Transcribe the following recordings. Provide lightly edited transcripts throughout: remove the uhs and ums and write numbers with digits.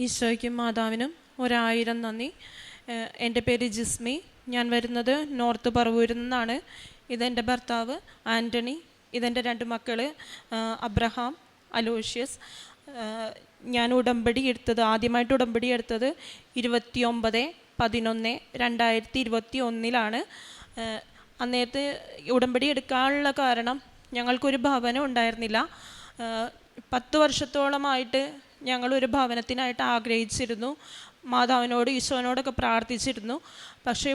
ഈശോയ്ക്കും മാതാവിനും 1000 നന്ദി. എൻ്റെ പേര് ജിസ്മി. ഞാൻ വരുന്നത് നോർത്ത് പറവൂരിൽ നിന്നാണ്. ഇതെൻ്റെ ഭർത്താവ് ആൻ്റണി. ഇതെൻ്റെ 2 മക്കൾ അബ്രഹാം, അലോഷ്യസ്. ഞാൻ ആദ്യമായിട്ട് ഉടമ്പടി എടുത്തത് 29/11/2021 അന്നേരത്ത് ഉടമ്പടി എടുക്കാനുള്ള കാരണം ഞങ്ങൾക്കൊരു ഭവനം ഉണ്ടായിരുന്നില്ല. 10 വർഷത്തോളമായിട്ട് ഞങ്ങളൊരു ഭവനത്തിനായിട്ട് ആഗ്രഹിച്ചിരുന്നു. മാതാവിനോട് ഈശോനോടൊക്കെ പ്രാർത്ഥിച്ചിരുന്നു. പക്ഷേ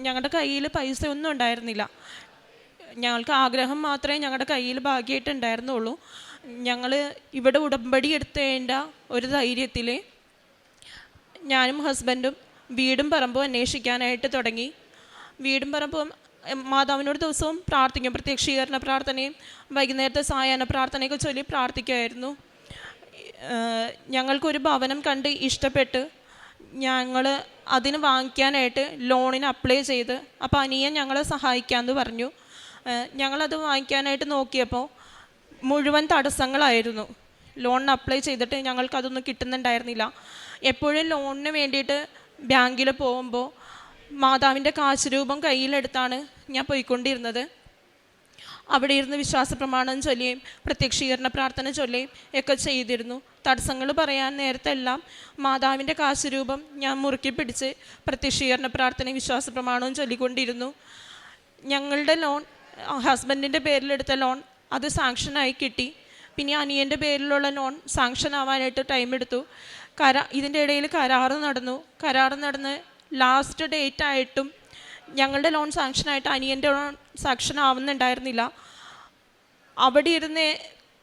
ഞങ്ങളുടെ കയ്യിൽ പൈസ ഒന്നും ഉണ്ടായിരുന്നില്ല. ഞങ്ങൾക്ക് ആഗ്രഹം മാത്രമേ ഞങ്ങളുടെ കയ്യിൽ ഭാഗ്യമായിട്ട് ഉണ്ടായിരുന്നുള്ളൂ. ഞങ്ങൾ ഇവിടെ ഉടമ്പടി എടുത്തേണ്ട ഒരു ധൈര്യത്തിൽ ഞാനും ഹസ്ബൻഡും വീടും പറമ്പും അന്വേഷിക്കാനായിട്ട് തുടങ്ങി. വീടും പറമ്പും മാതാവിനോട് ദിവസവും പ്രാർത്ഥിക്കും. പ്രത്യക്ഷീകരണ പ്രാർത്ഥനയും വൈകുന്നേരത്തെ സായാഹ്ന പ്രാർത്ഥനയൊക്കെ ചൊല്ലി പ്രാർത്ഥിക്കുമായിരുന്നു. ഞങ്ങൾക്കൊരു ഭവനം കണ്ട് ഇഷ്ടപ്പെട്ട് ഞങ്ങൾ അതിന് വാങ്ങിക്കാനായിട്ട് ലോണിന് അപ്ലൈ ചെയ്ത്, അപ്പോൾ അനിയൻ ഞങ്ങളെ സഹായിക്കാമെന്ന് പറഞ്ഞു. ഞങ്ങളത് വാങ്ങിക്കാനായിട്ട് നോക്കിയപ്പോൾ മുഴുവൻ തടസ്സങ്ങളായിരുന്നു. ലോണിന് അപ്ലൈ ചെയ്തിട്ട് ഞങ്ങൾക്കതൊന്നും കിട്ടുന്നുണ്ടായിരുന്നില്ല. എപ്പോഴും ലോണിന് വേണ്ടിയിട്ട് ബാങ്കിൽ പോകുമ്പോൾ മാതാവിൻ്റെ കാശുരൂപം കയ്യിലെടുത്താണ് ഞാൻ പോയിക്കൊണ്ടിരുന്നത്. അവിടെ ഇരുന്ന് വിശ്വാസ പ്രമാണം ചൊല്ലിയും പ്രത്യക്ഷീകരണ പ്രാർത്ഥന ചൊല്ലിയും ഒക്കെ ചെയ്തിരുന്നു. തടസ്സങ്ങൾ പറയാൻ നേരത്തെല്ലാം മാതാവിൻ്റെ കാശുരൂപം ഞാൻ മുറുക്കി പിടിച്ച് പ്രത്യക്ഷീകരണ പ്രാർത്ഥനയും വിശ്വാസ പ്രമാണവും ചൊല്ലിക്കൊണ്ടിരുന്നു. ഞങ്ങളുടെ ലോൺ, ഹസ്ബൻഡിൻ്റെ പേരിലെടുത്ത ലോൺ, അത് സാങ്ഷനായി കിട്ടി. പിന്നെ അനിയൻ്റെ പേരിലുള്ള ലോൺ സാങ്ഷൻ ആവാനായിട്ട് ടൈം എടുത്തു. ഇതിൻ്റെ ഇടയിൽ കരാറ് നടന്ന് ലാസ്റ്റ് ഡേറ്റ് ആയിട്ടും ഞങ്ങളുടെ ലോൺ സാങ്ഷനായിട്ട് അനിയൻ്റെ ലോൺ സാങ്ഷൻ ആവുന്നുണ്ടായിരുന്നില്ല. അവിടെ ഇരുന്ന്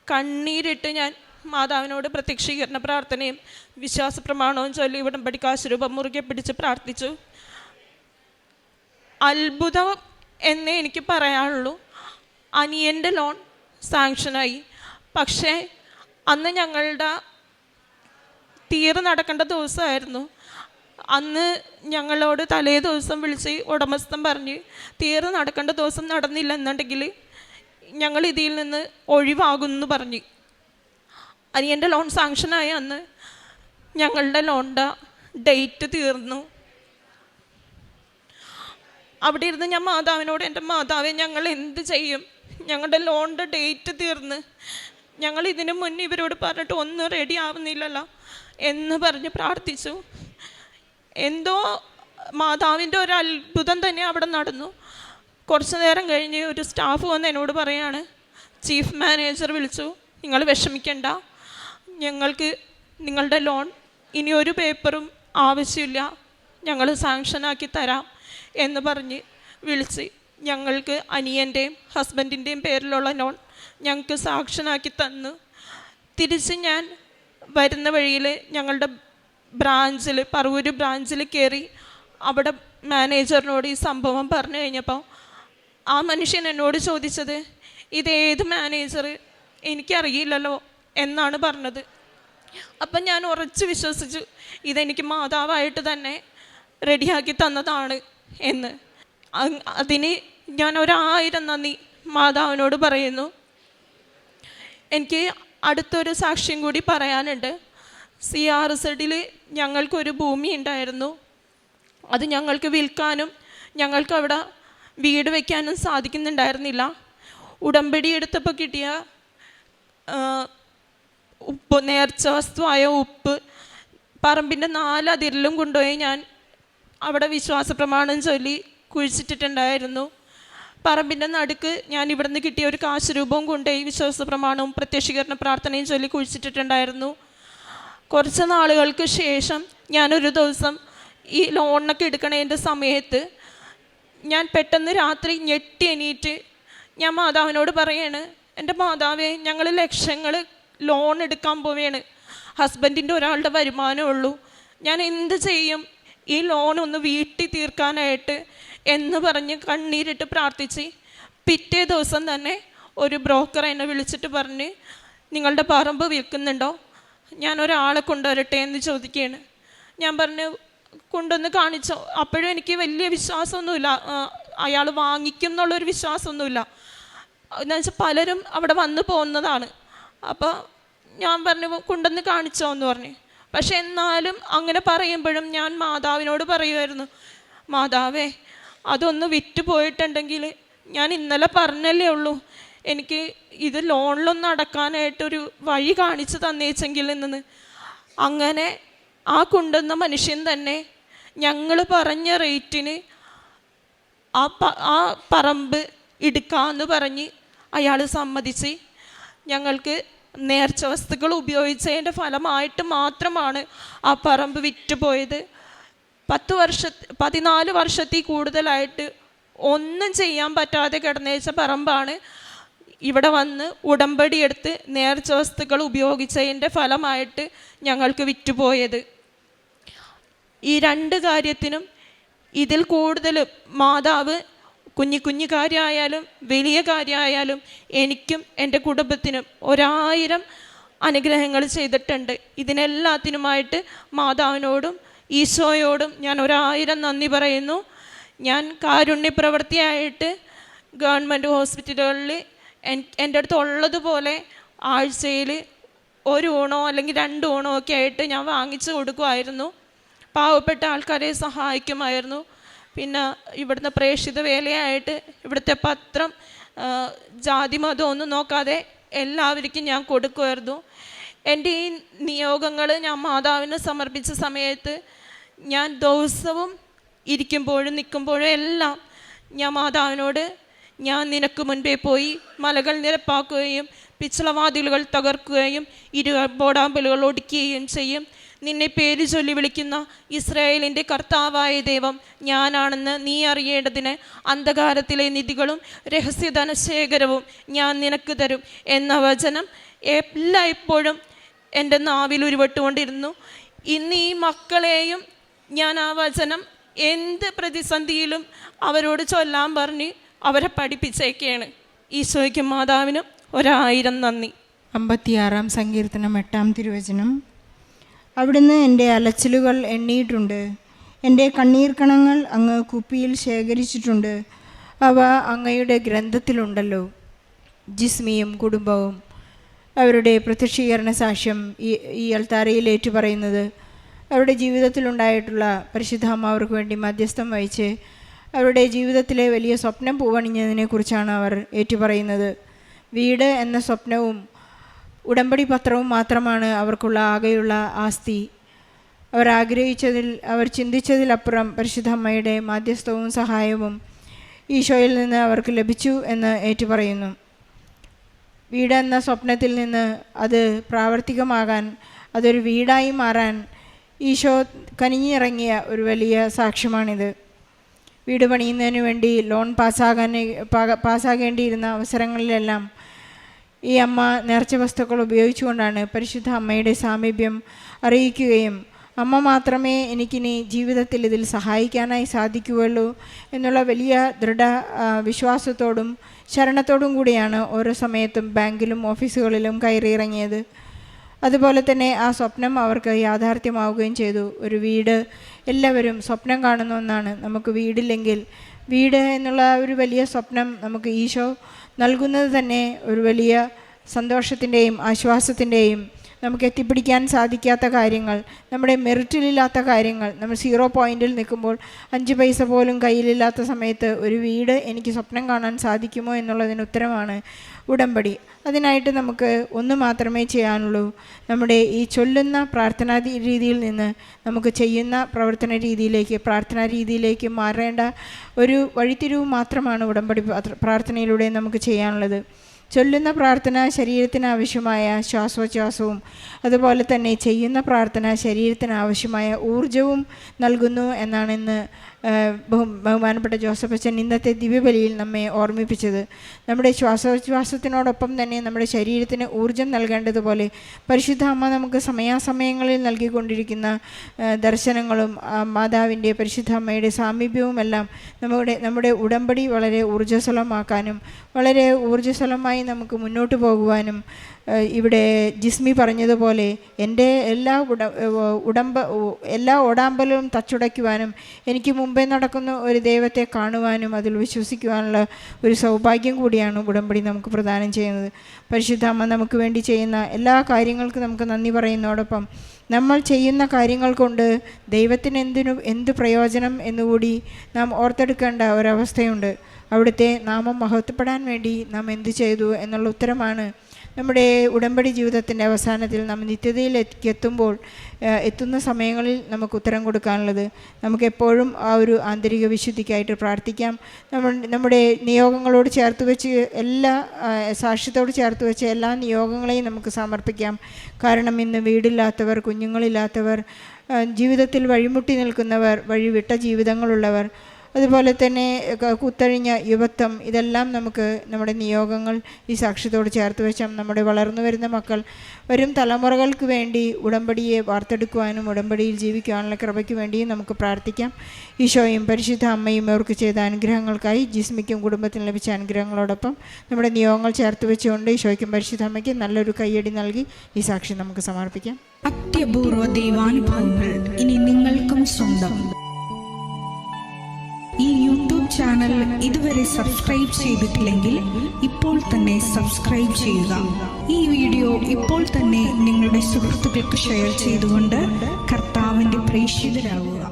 കണ്ണീരിട്ട് ഞാൻ മാതാവിനോട് പ്രത്യക്ഷീകരണ പ്രാർത്ഥനയും വിശ്വാസ പ്രമാണവും ചൊല്ലി ഉടമ്പടി കാശുരൂപം മുറുകെ പിടിച്ച് പ്രാർത്ഥിച്ചു. അത്ഭുതം എന്നേ എനിക്ക് പറയാനുള്ളൂ. അനിയൻ്റെ ലോൺ സാങ്ഷനായി. പക്ഷേ അന്ന് ഞങ്ങളുടെ നടക്കേണ്ട ദിവസമായിരുന്നു. അന്ന് ഞങ്ങളോട് തലേ ദിവസം വിളിച്ച് ഉടമസ്ഥൻ പറഞ്ഞ് നടക്കേണ്ട ദിവസം നടന്നില്ല എന്നുണ്ടെങ്കിൽ ഞങ്ങൾ ഇതിൽ നിന്ന് ഒഴിവാകുമെന്ന് പറഞ്ഞ്. അനിയൻ്റെ ലോൺ സാങ്ഷനായ അന്ന് ഞങ്ങളുടെ ലോണിൻ്റെ ഡേറ്റ് തീർന്നു. അവിടെ ഇരുന്ന് ഞാൻ മാതാവിനോട്, എൻ്റെ മാതാവേ, ഞങ്ങൾ എന്ത് ചെയ്യും? ഞങ്ങളുടെ ലോണിൻ്റെ ഡേറ്റ് തീർന്ന്, ഞങ്ങൾ ഇതിനു മുന്നേ ഇവരോട് പറഞ്ഞിട്ട് ഒന്നും റെഡി ആവുന്നില്ലല്ലോ എന്ന് പറഞ്ഞ് പ്രാർത്ഥിച്ചു. എന്തോ മാതാവിൻ്റെ ഒരു അത്ഭുതം തന്നെ അവിടെ നടന്നു. കുറച്ച് നേരം കഴിഞ്ഞ് ഒരു സ്റ്റാഫ് വന്ന് എന്നോട് പറയാണ്, ചീഫ് മാനേജർ വിളിച്ചു, നിങ്ങൾ വിഷമിക്കണ്ട, ഞങ്ങൾക്ക് നിങ്ങളുടെ ലോൺ ഇനി ഒരു പേപ്പറും ആവശ്യമില്ല, ഞങ്ങൾ സാങ്ഷനാക്കി തരാം എന്ന് പറഞ്ഞ് വിളിച്ച് ഞങ്ങൾക്ക് അനിയൻ്റെയും ഹസ്ബൻഡിൻ്റെയും പേരിലുള്ള ലോൺ ഞങ്ങൾക്ക് സാങ്ഷനാക്കി തന്നു. തിരിച്ച് ഞാൻ വരുന്ന വഴിയിൽ ഞങ്ങളുടെ ബ്രാഞ്ചിൽ, പറവൂർ ബ്രാഞ്ചിൽ കയറി അവിടെ മാനേജറിനോട് ഈ സംഭവം പറഞ്ഞു കഴിഞ്ഞപ്പോൾ ആ മനുഷ്യൻ എന്നോട് ചോദിച്ചത്, ഇതേത് മാനേജർ, എനിക്കറിയില്ലല്ലോ എന്നാണ് പറഞ്ഞത്. അപ്പം ഞാൻ ഉറച്ച് വിശ്വസിച്ചു ഇതെനിക്ക് മാതാവായിട്ട് തന്നെ റെഡിയാക്കി തന്നതാണ് എന്ന്. അതിന് ഞാൻ 1000 നന്ദി മാതാവിനോട് പറയുന്നു. എനിക്ക് അടുത്തൊരു സാക്ഷ്യം കൂടി പറയാനുണ്ട്. CRZൽ ഞങ്ങൾക്കൊരു ഭൂമി ഉണ്ടായിരുന്നു. അത് ഞങ്ങൾക്ക് വിൽക്കാനും ഞങ്ങൾക്ക് അവിടെ വീട് വയ്ക്കാനും സാധിക്കുന്നുണ്ടായിരുന്നില്ല. ഉടമ്പടി എടുത്തപ്പോൾ കിട്ടിയ ഉപ്പ്, നേർച്ച വസ്തുവായ ഉപ്പ് പറമ്പിൻ്റെ 4 അതിരിലും കൊണ്ടുപോയി ഞാൻ അവിടെ വിശ്വാസ പ്രമാണം ചൊല്ലി കുഴിച്ചിട്ടിട്ടുണ്ടായിരുന്നു. പറമ്പിൻ്റെ നടുക്ക് ഞാൻ ഇവിടുന്ന് കിട്ടിയ ഒരു കാശുരൂപവും കൊണ്ടുപോയി വിശ്വാസ പ്രമാണവും പ്രത്യക്ഷീകരണ പ്രാർത്ഥനയും ചൊല്ലി കുഴിച്ചിട്ടിട്ടുണ്ടായിരുന്നു. കുറച്ച് നാളുകൾക്ക് ശേഷം ഞാനൊരു ദിവസം ഈ ലോണൊക്കെ എടുക്കണതിൻ്റെ സമയത്ത് ഞാൻ പെട്ടെന്ന് രാത്രി ഞെട്ടി എണീറ്റ് ഞാൻ മാതാവിനോട് പറയാണ്, എൻ്റെ മാതാവേ, ഞങ്ങൾ ലക്ഷങ്ങൾ ലോൺ എടുക്കാൻ പോവുകയാണ്, ഹസ്ബൻഡിൻ്റെ ഒരാളുടെ വരുമാനമേ ഉള്ളൂ, ഞാൻ എന്ത് ചെയ്യും ഈ ലോൺ ഒന്ന് വീട്ടി തീർക്കാനായിട്ട് എന്ന് പറഞ്ഞ് കണ്ണീരിട്ട് പ്രാർത്ഥിച്ച് പിറ്റേ ദിവസം തന്നെ ഒരു ബ്രോക്കർ എന്നെ വിളിച്ചിട്ട് പറഞ്ഞ്, നിങ്ങളുടെ പറമ്പ് വിൽക്കുന്നുണ്ടോ, ഞാൻ ഒരാളെ കൊണ്ടുവരട്ടെ എന്ന് ചോദിക്കുകയാണ്. ഞാൻ പറഞ്ഞു, കൊണ്ടുവന്ന് കാണിച്ചോ. അപ്പോഴും എനിക്ക് വലിയ വിശ്വാസമൊന്നുമില്ല, അയാൾ വാങ്ങിക്കും എന്നുള്ളൊരു വിശ്വാസമൊന്നുമില്ല. എന്നു വെച്ചാൽ പലരും അവിടെ വന്നു പോകുന്നതാണ്. അപ്പോൾ ഞാൻ പറഞ്ഞു, കൊണ്ടുവന്ന് കാണിച്ചോ എന്ന് പറഞ്ഞു. പക്ഷെ എന്നാലും അങ്ങനെ പറയുമ്പോഴും ഞാൻ മാതാവിനോട് പറയുമായിരുന്നു, മാതാവേ അതൊന്ന് വിറ്റ് പോയിട്ടുണ്ടെങ്കിൽ, ഞാൻ ഇന്നലെ പറഞ്ഞല്ലേ ഉള്ളൂ, എനിക്ക് ഇത് ലോണിലൊന്നും അടക്കാനായിട്ടൊരു വഴി കാണിച്ചു തന്നേച്ചെങ്കിൽ എന്ന്. അങ്ങനെ ആ കൊണ്ടുവന്ന മനുഷ്യൻ തന്നെ ഞങ്ങൾ പറഞ്ഞ റേറ്റിന് ആ പറമ്പ് എടുക്കാമെന്ന് പറഞ്ഞ് അയാൾ സമ്മതിച്ച് ഞങ്ങൾക്ക് നേർച്ച വസ്തുക്കൾ ഉപയോഗിച്ചതിൻ്റെ ഫലമായിട്ട് മാത്രമാണ് ആ പറമ്പ് വിറ്റുപോയത്. 14 വർഷത്തിൽ കൂടുതലായിട്ട് ഒന്നും ചെയ്യാൻ പറ്റാതെ കിടന്നേച്ച പറമ്പാണ് ഇവിടെ വന്ന് ഉടമ്പടി എടുത്ത് നേർച്ച വസ്തുക്കൾ ഉപയോഗിച്ചതിൻ്റെ ഫലമായിട്ട് ഞങ്ങൾക്ക് വിറ്റുപോയത്. ഈ 2 കാര്യത്തിനും ഇതിൽ കൂടുതൽ മാതാവ് കുഞ്ഞു കാര്യമായാലും വലിയ കാര്യമായാലും എനിക്കും എൻ്റെ കുടുംബത്തിനും 1000 അനുഗ്രഹങ്ങൾ ചെയ്തിട്ടുണ്ട്. ഇതിനെല്ലാത്തിനുമായിട്ട് മാതാവിനോടും ഈശോയോടും ഞാൻ 1000 നന്ദി പറയുന്നു. ഞാൻ കാരുണ്യപ്രവൃത്തിയായിട്ട് ഗവൺമെൻറ് ഹോസ്പിറ്റലുകളിൽ എൻ്റെ അടുത്ത് ഉള്ളതുപോലെ ആഴ്ചയിൽ 1 ഊണോ അല്ലെങ്കിൽ 2 ഊണോ ഒക്കെ ആയിട്ട് ഞാൻ വാങ്ങിച്ചു കൊടുക്കുമായിരുന്നു. പാവപ്പെട്ട ആൾക്കാരെ സഹായിക്കുമായിരുന്നു. പിന്നെ ഇവിടുന്ന് പ്രേക്ഷിത വേലയായിട്ട് ഇവിടുത്തെ പത്രം ജാതി മതം ഒന്നും നോക്കാതെ എല്ലാവർക്കും ഞാൻ കൊടുക്കുമായിരുന്നു. എൻ്റെ ഈ നിയോഗങ്ങൾ ഞാൻ മാതാവിന് സമർപ്പിച്ച സമയത്ത് ഞാൻ ദിവസവും ഇരിക്കുമ്പോഴും നിൽക്കുമ്പോഴും എല്ലാം ഞാൻ മാതാവിനോട്, ഞാൻ നിനക്ക് മുൻപേ പോയി മലകൾ നിരപ്പാക്കുകയും പിച്ചളവാതിലുകൾ തകർക്കുകയും ഇരുമ്പോടാമ്പലുകൾ ഒടിക്കുകയും ചെയ്യും. നിന്നെ പേര് ചൊല്ലി വിളിക്കുന്ന ഇസ്രായേലിൻ്റെ കർത്താവായ ദൈവം ഞാനാണെന്ന് നീ അറിയേണ്ടതിന് അന്ധകാരത്തിലെ നിധികളും രഹസ്യധനശേഖരവും ഞാൻ നിനക്ക് തരും എന്ന വചനം എല്ലായ്പ്പോഴും എൻ്റെ നാവിൽ ഉരുവിട്ടുകൊണ്ടിരുന്നു. ഇന്ന് ഈ മക്കളെയും ഞാൻ ആ വചനം എന്ത് പ്രതിസന്ധിയിലും അവരോട് ചൊല്ലാൻ പറഞ്ഞ് അവരെ പഠിപ്പിച്ചേക്കാണ്. ഈശോയ്ക്കും മാതാവിനും 1000 നന്ദി. 56 സങ്കീർത്തനം 8 തിരുവചനം. അവിടുന്ന് എൻ്റെ അലച്ചിലുകൾ എണ്ണിയിട്ടുണ്ട്, എൻ്റെ കണ്ണീർ കണങ്ങൾ അങ്ങ് കുപ്പിയിൽ ശേഖരിച്ചിട്ടുണ്ട്, അവ അങ്ങയുടെ ഗ്രന്ഥത്തിലുണ്ടല്ലോ. ജിസ്മിയും കുടുംബവും അവരുടെ പ്രത്യക്ഷീകരണ സാക്ഷ്യം ഈ അൾത്താരയിൽ ഏറ്റുപറയുന്നത് അവരുടെ ജീവിതത്തിലുണ്ടായിട്ടുള്ള പരിശുദ്ധാമ്മ അവർക്ക് വേണ്ടി മധ്യസ്ഥം വഹിച്ച് അവരുടെ ജീവിതത്തിലെ വലിയ സ്വപ്നം പൂവണിഞ്ഞതിനെക്കുറിച്ചാണ് അവർ ഏറ്റുപറയുന്നത്. വീട് എന്ന സ്വപ്നവും ഉടമ്പടി പത്രവും മാത്രമാണ് അവർക്കുള്ള ആകെയുള്ള ആസ്തി. അവർ ആഗ്രഹിച്ചതിൽ, അവർ ചിന്തിച്ചതിലപ്പുറം പരിശുദ്ധ അമ്മയുടെ മാധ്യസ്ഥവും സഹായവും ഈശോയിൽ നിന്ന് അവർക്ക് ലഭിച്ചു എന്ന് ഏറ്റുപറയുന്നു. വീടെന്ന സ്വപ്നത്തിൽ നിന്ന് അത് പ്രാവർത്തികമാകാൻ, അതൊരു വീടായി മാറാൻ ഈശോ കനിഞ്ഞിറങ്ങിയ ഒരു വലിയ സാക്ഷ്യമാണിത്. വീട് പണിയുന്നതിന് വേണ്ടി ലോൺ പാസ്സാകേണ്ടിയിരുന്ന അവസരങ്ങളിലെല്ലാം ഈ അമ്മ നേർച്ച വസ്തുക്കൾ ഉപയോഗിച്ചുകൊണ്ടാണ് പരിശുദ്ധ അമ്മയുടെ സാമീപ്യം അറിയിക്കുകയും അമ്മ മാത്രമേ എനിക്കിനി ജീവിതത്തിൽ ഇതിൽ സഹായിക്കാനായി സാധിക്കുകയുള്ളൂ എന്നുള്ള വലിയ ദൃഢ വിശ്വാസത്തോടും ശരണത്തോടും കൂടിയാണ് ഓരോ സമയത്തും ബാങ്കിലും ഓഫീസുകളിലും കയറിയിറങ്ങിയത്. അതുപോലെ തന്നെ ആ സ്വപ്നം അവർക്ക് യാഥാർത്ഥ്യമാവുകയും ചെയ്തു. ഒരു വീട് എല്ലാവരും സ്വപ്നം കാണുന്ന ഒന്നാണ്. നമുക്ക് വീടില്ലെങ്കിൽ, വീട് എന്നുള്ള ഒരു വലിയ സ്വപ്നം നമുക്ക് ഈശോ നൽകുന്നത് തന്നെ ഒരു വലിയ സന്തോഷത്തിൻ്റെയും ആശ്വാസത്തിൻ്റെയും, നമുക്ക് എത്തിപ്പിടിക്കാൻ സാധിക്കാത്ത കാര്യങ്ങൾ, നമ്മുടെ മെറിറ്റിലില്ലാത്ത കാര്യങ്ങൾ, നമ്മൾ 0 പോയിൻറ്റിൽ നിൽക്കുമ്പോൾ 5 പൈസ പോലും കയ്യിലില്ലാത്ത സമയത്ത് ഒരു വീട് എനിക്ക് സ്വപ്നം കാണാൻ സാധിക്കുമോ എന്നുള്ളതിന് ഉത്തരമാണ് ഉടമ്പടി. അതിനായിട്ട് നമുക്ക് ഒന്ന് മാത്രമേ ചെയ്യാനുള്ളൂ. നമ്മുടെ ഈ ചൊല്ലുന്ന പ്രാർത്ഥനാ രീതിയിൽ നിന്ന് നമുക്ക് ചെയ്യുന്ന പ്രവർത്തന രീതിയിലേക്ക്, പ്രാർത്ഥനാ രീതിയിലേക്ക് മാറേണ്ട ഒരു വഴിത്തിരിവ് മാത്രമാണ് ഉടമ്പടി പ്രാർത്ഥനയിലൂടെ നമുക്ക് ചെയ്യാനുള്ളത്. ചൊല്ലുന്ന പ്രാർത്ഥന ശരീരത്തിന് ആവശ്യമായ ശ്വാസോച്ഛ്വാസവും അതുപോലെ തന്നെ ചെയ്യുന്ന പ്രാർത്ഥന ശരീരത്തിന് ആവശ്യമായ ഊർജവും നൽകുന്നു എന്നാണ് ഇന്ന് ബഹുമാനപ്പെട്ട ജോസഫ് അച്ഛൻ ഇന്നത്തെ ദിവ്യബലിയിൽ നമ്മെ ഓർമ്മിപ്പിച്ചത്. നമ്മുടെ ശ്വാസോച്ഛ്വാസത്തിനോടൊപ്പം തന്നെ നമ്മുടെ ശരീരത്തിന് ഊർജം നൽകേണ്ടതുപോലെ പരിശുദ്ധ അമ്മ നമുക്ക് സമയാസമയങ്ങളിൽ നൽകിക്കൊണ്ടിരിക്കുന്ന ദർശനങ്ങളും മാതാവിൻ്റെ പരിശുദ്ധ അമ്മയുടെ സാമീപ്യവുമെല്ലാം നമ്മുടെ ഉടമ്പടി വളരെ ഊർജ്ജസ്വലമാക്കാനും വളരെ ഊർജ്ജസ്വലമായി നമുക്ക് മുന്നോട്ട് പോകുവാനും, ഇവിടെ ജിസ്മി പറഞ്ഞതുപോലെ എൻ്റെ എല്ലാ ഓടാമ്പലും തച്ചുടയ്ക്കുവാനും എനിക്ക് മുമ്പേ നടക്കുന്ന ഒരു ദൈവത്തെ കാണുവാനും അതിൽ വിശ്വസിക്കുവാനുള്ള ഒരു സൗഭാഗ്യം കൂടിയാണ് ഉടമ്പടി നമുക്ക് പ്രദാനം ചെയ്യുന്നത്. പരിശുദ്ധ അമ്മ നമുക്ക് വേണ്ടി ചെയ്യുന്ന എല്ലാ കാര്യങ്ങൾക്കും നമുക്ക് നന്ദി പറയുന്നതോടൊപ്പം നമ്മൾ ചെയ്യുന്ന കാര്യങ്ങൾ കൊണ്ട് ദൈവത്തിന് എന്ത് പ്രയോജനം എന്നുകൂടി നാം ഓർത്തെടുക്കേണ്ട ഒരവസ്ഥയുണ്ട്. അവിടുത്തെ നാമം മഹത്വപ്പെടാൻ വേണ്ടി നാം എന്തു ചെയ്തു എന്നുള്ള ഉത്തരമാണ് നമ്മുടെ ഉടമ്പടി ജീവിതത്തിൻ്റെ അവസാനത്തിൽ നാം നിത്യതയിലേക്ക് എത്തുന്ന സമയങ്ങളിൽ നമുക്ക് ഉത്തരം കൊടുക്കാനുള്ളത്. നമുക്കെപ്പോഴും ആ ഒരു ആന്തരിക വിശുദ്ധിക്കായിട്ട് പ്രാർത്ഥിക്കാം. നമ്മുടെ നിയോഗങ്ങളോട് ചേർത്ത് വെച്ച് സാക്ഷ്യത്തോട് ചേർത്ത് വെച്ച് എല്ലാ നിയോഗങ്ങളെയും നമുക്ക് സമർപ്പിക്കാം. കാരണം ഇന്ന് വീടില്ലാത്തവർ, കുഞ്ഞുങ്ങളില്ലാത്തവർ, ജീവിതത്തിൽ വഴിമുട്ടി നിൽക്കുന്നവർ, വഴിവിട്ട ജീവിതങ്ങളുള്ളവർ, അതുപോലെ തന്നെ കുത്തഴിഞ്ഞ യുവത്വം, ഇതെല്ലാം നമുക്ക് നമ്മുടെ നിയോഗങ്ങൾ ഈ സാക്ഷ്യത്തോട് ചേർത്ത് വെച്ചാൽ നമ്മുടെ വളർന്നു വരുന്ന മക്കൾ വരും തലമുറകൾക്ക് വേണ്ടി ഉടമ്പടിയെ വാർത്തെടുക്കുവാനും ഉടമ്പടിയിൽ ജീവിക്കുവാനുള്ള കൃപയ്ക്ക് വേണ്ടിയും നമുക്ക് പ്രാർത്ഥിക്കാം. ഈശോയും പരിശുദ്ധ അമ്മയും അവർക്ക് ചെയ്ത അനുഗ്രഹങ്ങൾക്കായി ജിസ്മിക്കും കുടുംബത്തിന് ലഭിച്ച അനുഗ്രഹങ്ങളോടൊപ്പം നമ്മുടെ നിയോഗങ്ങൾ ചേർത്ത് വെച്ചുകൊണ്ട് ഈശോയ്ക്കും പരിശുദ്ധ അമ്മയ്ക്കും നല്ലൊരു കയ്യടി നൽകി ഈ സാക്ഷ്യം നമുക്ക് സമർപ്പിക്കാം. അത്യപൂർവ ദൈവാനുഭവങ്ങൾ ഇനി നിങ്ങൾക്കും സ്വന്തം. ഈ യൂട്യൂബ് ചാനൽ ഇതുവരെ സബ്സ്ക്രൈബ് ചെയ്തിട്ടില്ലെങ്കിൽ ഇപ്പോൾ തന്നെ സബ്സ്ക്രൈബ് ചെയ്യുക. ഈ വീഡിയോ ഇപ്പോൾ തന്നെ നിങ്ങളുടെ സുഹൃത്തുക്കൾക്ക് ഷെയർ ചെയ്തുകൊണ്ട് കർത്താവിൻ്റെ പ്രേക്ഷിതരാകുക.